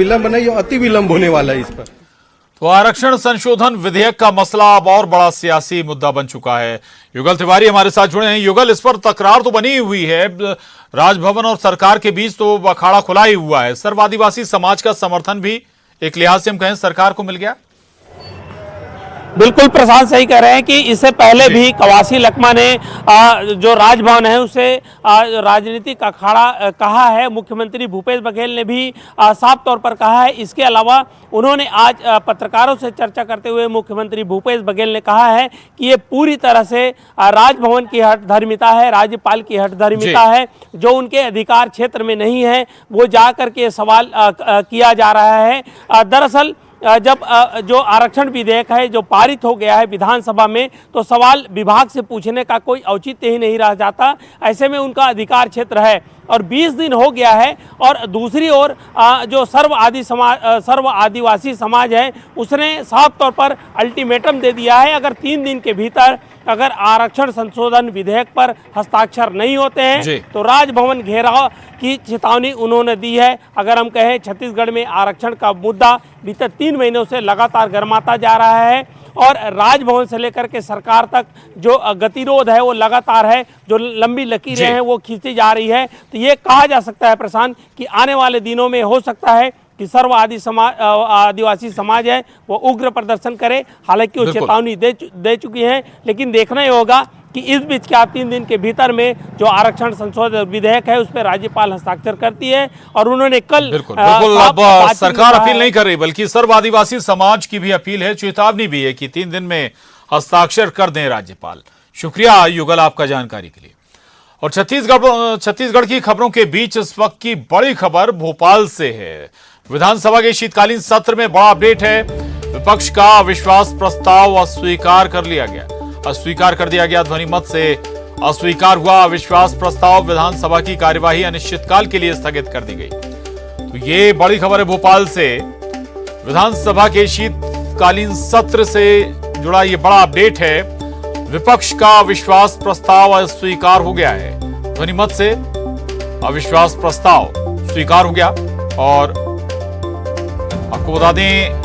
विलंब नहीं, अति विलंब होने वाला है इस पर। तो आरक्षण संशोधन विधेयक का मसला अब और बड़ा सियासी मुद्दा बन चुका है। युगल तिवारी हमारे साथ जुड़े हैं। युगल, इस पर तकरार तो बनी हुई है, राजभवन और सरकार के बीच तो अखाड़ा खुला ही हुआ है। सर्व आदिवासी समाज का समर्थन भी एक लिहाज से हम कहें सरकार को मिल गया। बिल्कुल प्रशांत सही कह रहे हैं कि इससे पहले भी कवासी लखमा ने जो राजभवन है उसे राजनीतिक अखाड़ा कहा है। मुख्यमंत्री भूपेश बघेल ने भी साफ तौर पर कहा है। इसके अलावा उन्होंने आज पत्रकारों से चर्चा करते हुए मुख्यमंत्री भूपेश बघेल ने कहा है कि ये पूरी तरह से राजभवन की हठधर्मिता है, राज्यपाल की हठधर्मिता है। जो उनके अधिकार क्षेत्र में नहीं है वो जा करके सवाल किया जा रहा है। दरअसल जब जो आरक्षण विधेयक है जो पारित हो गया है विधानसभा में, तो सवाल विभाग से पूछने का कोई औचित्य ही नहीं रह जाता। ऐसे में उनका अधिकार क्षेत्र है और 20 दिन हो गया है। और दूसरी ओर जो सर्व आदिवासी समाज है उसने साफ तौर पर अल्टीमेटम दे दिया है। अगर 3 दिन के भीतर अगर आरक्षण संशोधन विधेयक पर हस्ताक्षर नहीं होते हैं तो राजभवन घेराव की चेतावनी उन्होंने दी है। अगर हम कहें छत्तीसगढ़ में आरक्षण का मुद्दा बीते 3 महीनों से लगातार गर्माता जा रहा है और राजभवन से लेकर के सरकार तक जो गतिरोध है वो लगातार है, जो लंबी लकीरें हैं वो खींची जा रही है। तो ये कहा जा सकता है प्रशांत कि आने वाले दिनों में हो सकता है कि सर्व आदिवासी समाज है वो उग्र प्रदर्शन करे। हालांकि वो चेतावनी दे चुकी हैं, लेकिन देखना ही होगा कि इस बीच क्या 3 दिन के भीतर में जो आरक्षण संशोधन विधेयक है उस पर राज्यपाल हस्ताक्षर करती है। और उन्होंने कल बिल्कुल अब सरकार अपील नहीं कर रही बल्कि सर्व आदिवासी समाज की भी अपील है, चेतावनी भी है कि 3 दिन में हस्ताक्षर कर दें राज्यपाल। शुक्रिया युगल आपका जानकारी के लिए। और छत्तीसगढ़ की खबरों के बीच इस वक्त की बड़ी खबर भोपाल से है। विधानसभा के शीतकालीन सत्र में बड़ा अपडेट है। विपक्ष का अविश्वास प्रस्ताव अस्वीकार कर दिया गया। ध्वनि मत से अस्वीकार हुआ अविश्वास प्रस्ताव। विधानसभा की कार्यवाही अनिश्चितकाल के लिए स्थगित कर दी गई। तो ये बड़ी खबर है भोपाल से। विधानसभा के शीतकालीन सत्र से जुड़ा ये बड़ा अपडेट है। विपक्ष का अविश्वास प्रस्ताव अस्वीकार हो गया है। ध्वनि मत से अविश्वास प्रस्ताव स्वीकार हो गया। और आपको बता दें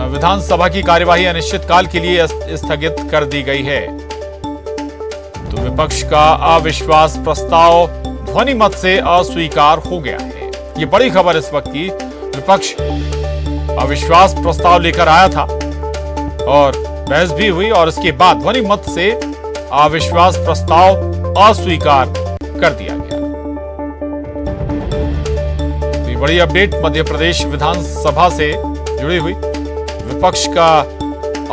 विधानसभा की कार्यवाही अनिश्चितकाल के लिए स्थगित कर दी गई है। तो विपक्ष का अविश्वास प्रस्ताव ध्वनि मत से अस्वीकार हो गया है। ये बड़ी खबर इस वक्त की। विपक्ष अविश्वास प्रस्ताव लेकर आया था और बहस भी हुई और इसके बाद ध्वनि मत से अविश्वास प्रस्ताव अस्वीकार कर दिया गया। तो ये बड़ी अपडेट मध्य प्रदेश विधानसभा से जुड़ी हुई। विपक्ष का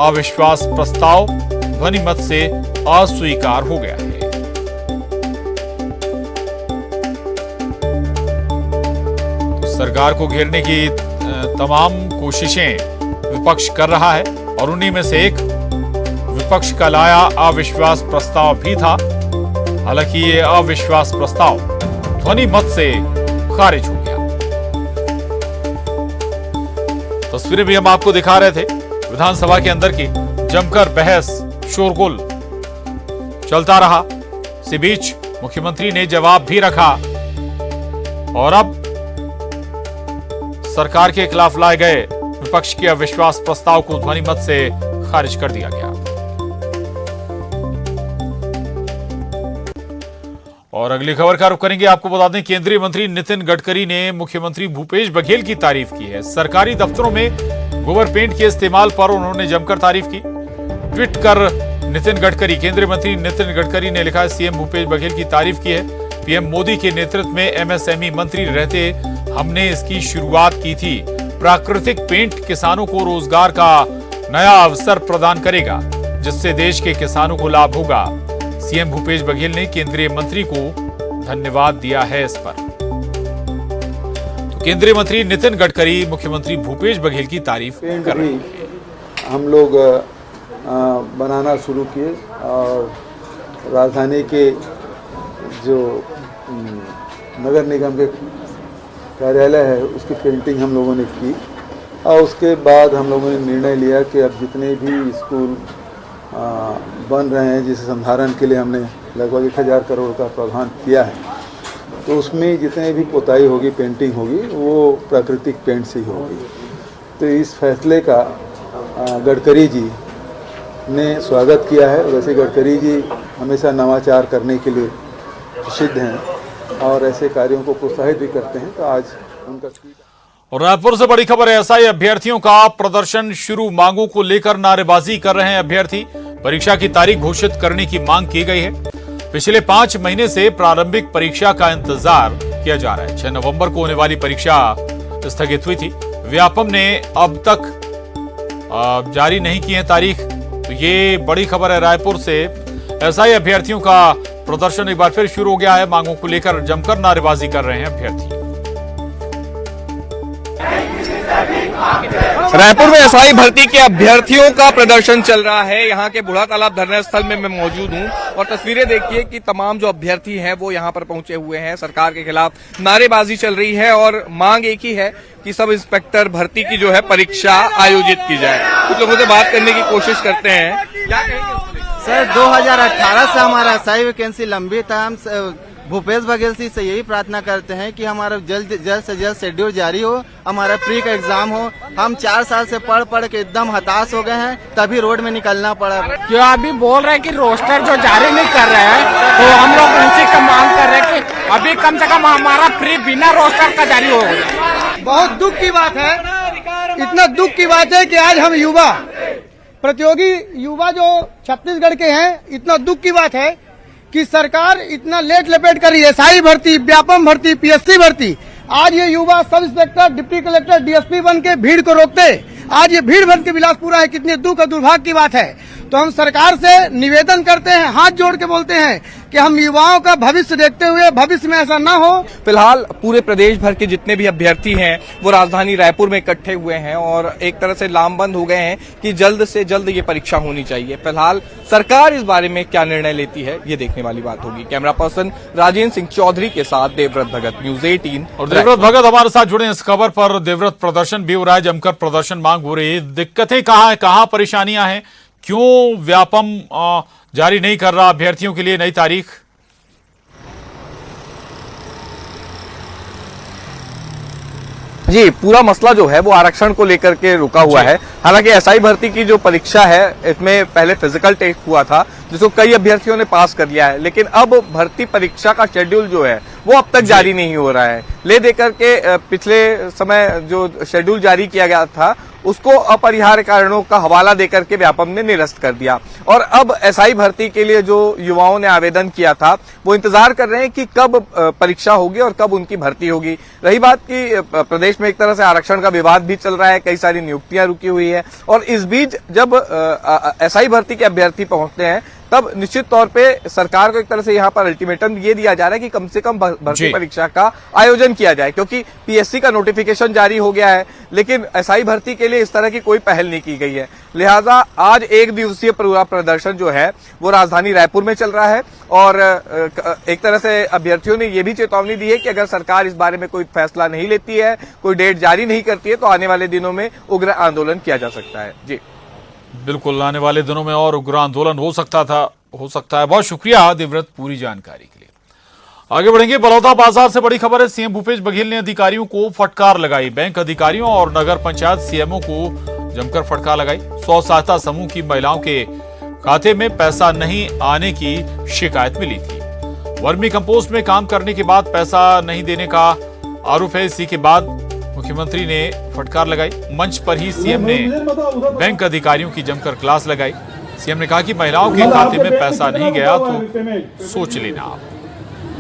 अविश्वास प्रस्ताव ध्वनि मत से अस्वीकार हो गया है। तो सरकार को घेरने की तमाम कोशिशें विपक्ष कर रहा है और उन्हीं में से एक विपक्ष का लाया अविश्वास प्रस्ताव भी था। हालांकि ये अविश्वास प्रस्ताव ध्वनि मत से खारिज हो गया। तस्वीरें भी हम आपको दिखा रहे थे विधानसभा के अंदर की। जमकर बहस शोरगुल चलता रहा। इसी बीच मुख्यमंत्री ने जवाब भी रखा और अब सरकार के खिलाफ लाए गए विपक्ष के अविश्वास प्रस्ताव को ध्वनि मत से खारिज कर दिया गया। और अगली खबर का रुख करेंगे। आपको बता दें केंद्रीय मंत्री नितिन गडकरी ने मुख्यमंत्री भूपेश बघेल की तारीफ की है। सरकारी दफ्तरों में गोबर पेंट के इस्तेमाल पर उन्होंने जमकर तारीफ की। ट्वीट कर केंद्रीय मंत्री नितिन गडकरी ने लिखा है, सीएम भूपेश बघेल की तारीफ की है। पीएम मोदी के नेतृत्व में एमएसएमई मंत्री रहते हमने इसकी शुरुआत की थी। प्राकृतिक पेंट किसानों को रोजगार का नया अवसर प्रदान करेगा जिससे देश के किसानों को लाभ होगा। सीएम भूपेश बघेल ने केंद्रीय मंत्री को धन्यवाद दिया है इस पर। तो केंद्रीय मंत्री नितिन गडकरी मुख्यमंत्री भूपेश बघेल की तारीफ कर रहे हैं। हम लोग बनाना शुरू किए और राजधानी के जो नगर निगम के कार्यालय है उसकी पेंटिंग हम लोगों ने की। और उसके बाद हम लोगों ने निर्णय लिया कि अब जितने भी स्कूल बन रहे हैं जिसे संधारण के लिए हमने लगभग 1000 करोड़ का प्रावधान किया है, तो उसमें जितने भी पोताई होगी, पेंटिंग होगी, वो प्राकृतिक पेंट से ही होगी। तो इस फैसले का गडकरी जी ने स्वागत किया है। वैसे गडकरी जी हमेशा नवाचार करने के लिए प्रसिद्ध हैं और ऐसे कार्यों को प्रोत्साहित भी करते हैं। तो आज उनका और रायपुर से बड़ी खबर है, एसआई अभ्यर्थियों का प्रदर्शन शुरू। मांगों को लेकर नारेबाजी कर रहे हैं अभ्यर्थी। परीक्षा की तारीख घोषित करने की मांग की गई है। पिछले 5 महीने से प्रारंभिक परीक्षा का इंतजार किया जा रहा है। 6 नवंबर को होने वाली परीक्षा स्थगित हुई थी। व्यापम ने अब तक जारी नहीं की है तारीख। तो ये बड़ी खबर है रायपुर से। एसआई अभ्यर्थियों का प्रदर्शन एक बार फिर शुरू हो गया है। मांगों को लेकर जमकर नारेबाजी कर रहे हैं अभ्यर्थी। रायपुर में एसआई भर्ती के अभ्यर्थियों का प्रदर्शन चल रहा है। यहाँ के बूढ़ा तालाब धरना स्थल में मैं मौजूद हूँ और तस्वीरें देखिए कि तमाम जो अभ्यर्थी हैं वो यहाँ पर पहुंचे हुए हैं। सरकार के खिलाफ नारेबाजी चल रही है और मांग एक ही है कि सब इंस्पेक्टर भर्ती की जो है परीक्षा आयोजित की जाए। कुछ लोगों से बात करने की कोशिश करते हैं। क्या कहेंगे सर? 2018 से हमारा एसआई वैकेंसी लंबित है। हम भूपेश बघेल जी से यही प्रार्थना करते हैं कि हमारा जल्द से जल्द शेड्यूल जारी हो, हमारा प्री का एग्जाम हो। हम 4 साल से पढ़ के एकदम हताश हो गए हैं, तभी रोड में निकलना पड़ा। जो अभी बोल रहे हैं कि रोस्टर जो जारी नहीं कर रहे हैं, तो हम लोग उसी का मांग कर रहे हैं कि अभी कम से कम हमारा प्री बिना रोस्टर का जारी हो जाए। बहुत दुख की बात है, इतना दुख की बात है कि आज हम युवा प्रतियोगी युवा जो छत्तीसगढ़ के हैं, इतना दुख की बात है कि सरकार इतना लेट लपेट कर रही है। एसआई भर्ती, व्यापम भर्ती, पीएससी भर्ती। आज ये युवा sub inspector, deputy collector, DSP बन के भीड़ को रोकते, आज ये भीड़ बन के बिलासपुरा है। कितनी दुख और दुर्भाग्य की बात है। तो हम सरकार से निवेदन करते हैं, हाथ जोड़ के बोलते हैं कि हम युवाओं का भविष्य देखते हुए भविष्य में ऐसा न हो। फिलहाल पूरे प्रदेश भर के जितने भी अभ्यर्थी हैं वो राजधानी रायपुर में इकट्ठे हुए हैं और एक तरह से लामबंद हो गए हैं कि जल्द से जल्द ये परीक्षा होनी चाहिए। फिलहाल सरकार इस बारे में क्या निर्णय लेती है ये देखने वाली बात होगी। कैमरा पर्सन राजेंद्र सिंह चौधरी के साथ देवव्रत भगत, न्यूज 18। और देवव्रत भगत हमारे साथ जुड़े इस खबर पर। देवव्रत, प्रदर्शन भी हो रहा है, जमकर प्रदर्शन मांग हो रही है। दिक्कतें कहाँ है, कहाँ परेशानियां हैं, क्यों व्यापम जारी नहीं कर रहा अभ्यर्थियों के लिए नई तारीख? जी, पूरा मसला जो है वो आरक्षण को लेकर के रुका हुआ है। हालांकि एसआई भर्ती की जो परीक्षा है इसमें पहले फिजिकल टेस्ट हुआ था जिसको कई अभ्यर्थियों ने पास कर लिया है, लेकिन अब भर्ती परीक्षा का शेड्यूल जो है वो अब तक जारी नहीं हो रहा है। ले देकर के पिछले समय जो शेड्यूल जारी किया गया था उसको अपरिहार्य कारणों का हवाला देकर के व्यापम ने निरस्त कर दिया और अब एसआई भर्ती के लिए जो युवाओं ने आवेदन किया था वो इंतजार कर रहे हैं कि कब परीक्षा होगी और कब उनकी भर्ती होगी। रही बात कि प्रदेश में एक तरह से आरक्षण का विवाद भी चल रहा है, कई सारी नियुक्तियां रुकी हुई है और इस बीच जब एसआई भर्ती के अभ्यर्थी पहुंचते हैं तब निश्चित तौर पे सरकार को एक तरह से यहाँ पर अल्टीमेटम ये दिया जा रहा है कि कम से कम भर्ती परीक्षा का आयोजन किया जाए, क्योंकि पीएससी का नोटिफिकेशन जारी हो गया है लेकिन एसआई भर्ती के लिए इस तरह की कोई पहल नहीं की गई है। लिहाजा आज 1 दिवसीय पूरा प्रदर्शन जो है वो राजधानी रायपुर में चल रहा है और एक तरह से अभ्यर्थियों ने ये भी चेतावनी दी है कि अगर सरकार इस बारे में कोई फैसला नहीं लेती है, कोई डेट जारी नहीं करती है तो आने वाले दिनों में उग्र आंदोलन किया जा सकता है। जी बिल्कुल, आने वाले दिनों में और उग्र आंदोलन हो सकता है। बहुत शुक्रिया देवव्रत पूरी जानकारी के लिए। आगे बढ़ेंगे। बलौदा बाजार से बड़ी खबर है। सीएम भूपेश बघेल ने अधिकारियों को फटकार लगाई। बैंक अधिकारियों और नगर पंचायत सीएमओ को जमकर फटकार लगाई। स्व सहायता समूह की महिलाओं के खाते में पैसा नहीं आने की शिकायत मिली थी। वर्मी कंपोस्ट में काम करने के बाद पैसा नहीं देने का आरोप है। इसी के बाद मुख्यमंत्री ने फटकार लगाई। मंच पर ही सीएम ने बैंक अधिकारियों की जमकर क्लास लगाई। सीएम ने कहा कि महिलाओं के खाते में पैसा नहीं गया तो सोच लेना आप।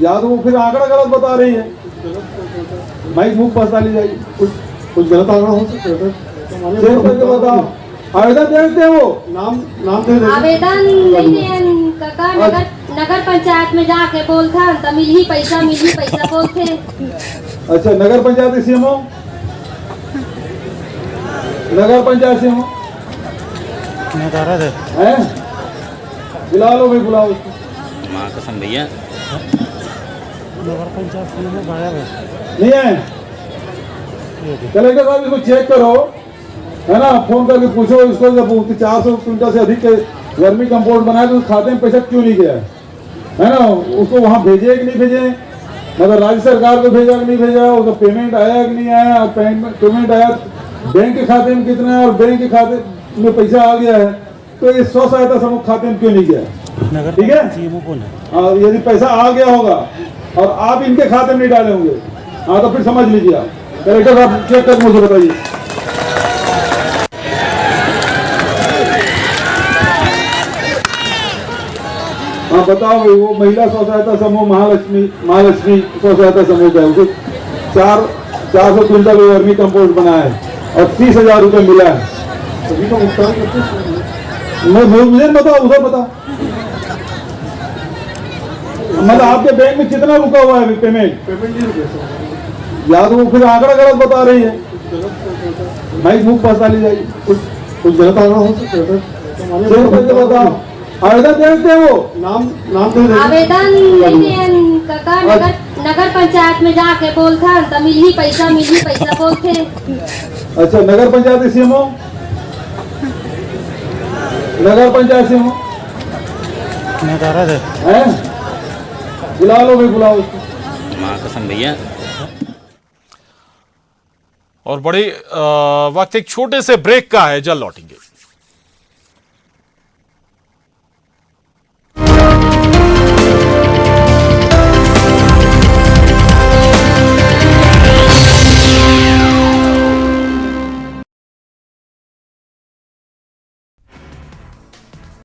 या तो वो फिर आंकड़ा गलत बता रही है, माइक मुख पता ली जाएगी, कुछ गलत आंकड़ा हो सकता है। बताओ आवेदन देते हैं, वो नाम दे दे। आवेदन नहीं काका, नगर पंचायत में जाके बोलता तो मिल ही पैसा बोलते। अच्छा, नगर पंचायत सीएमओ, नगर पंचायत सीएमओ है, बुला लो भाई, बुलाओ उसको। माँ कसम भैया, नगर पंचायत सीएमओ गायब है, नहीं है। कलेक्टर साहब इसको चेक करो, है ना, फोन करके पूछो इसको, जब 400 क्विंटल से अधिक के वर्मी कंपोस्ट बनाए तो खाते में पैसा क्यों नहीं गया है ना, उसको वहां भेजे कि नहीं भेजे, मतलब राज्य सरकार को भेजा कि नहीं भेजा, उसका पेमेंट आया कि नहीं आया, पेमेंट आया बैंक के खाते में कितना है और बैंक के खाते में पैसा आ गया है, तो ये स्व सहायता समूह खाते में क्यों नहीं गया? ठीक है, और यदि पैसा आ गया होगा और आप इनके खाते में नहीं डाले होंगे, हाँ तो फिर समझ लीजिए आप। कलेक्टर साहब चेक कर मुझे बताइए। हाँ बताओ भाई, वो महिला स्व सहायता समूह महालक्ष्मी स्व सहायता समूह का है, उसे 400 क्विंटल वर्मी कंपोस्ट बना है और 30,000 रुपये मिला है। सभी को भुगतान करते, मुझे बताओ, उधर बताओ, मतलब आपके बैंक में कितना रुका हुआ है पेमेंट या तो वो फिर आंकड़ा गलत बता रही है, भाई मुख फंसा ली जाएगी, कुछ गलत आंकड़ा हो सकता है, बताओ। आवेदन देते हैं, वो नाम आवेदन काका नगर पंचायत में जाके बोलता तो मिली पैसा बोलते। अच्छा, नगर पंचायत सीएमओ, नगर पंचायत सीएमओ है, बुला लो भाई, बुलाओ उसको। भैया। और बड़ी वक्त एक छोटे से ब्रेक का है, जल्द लौटेंगे।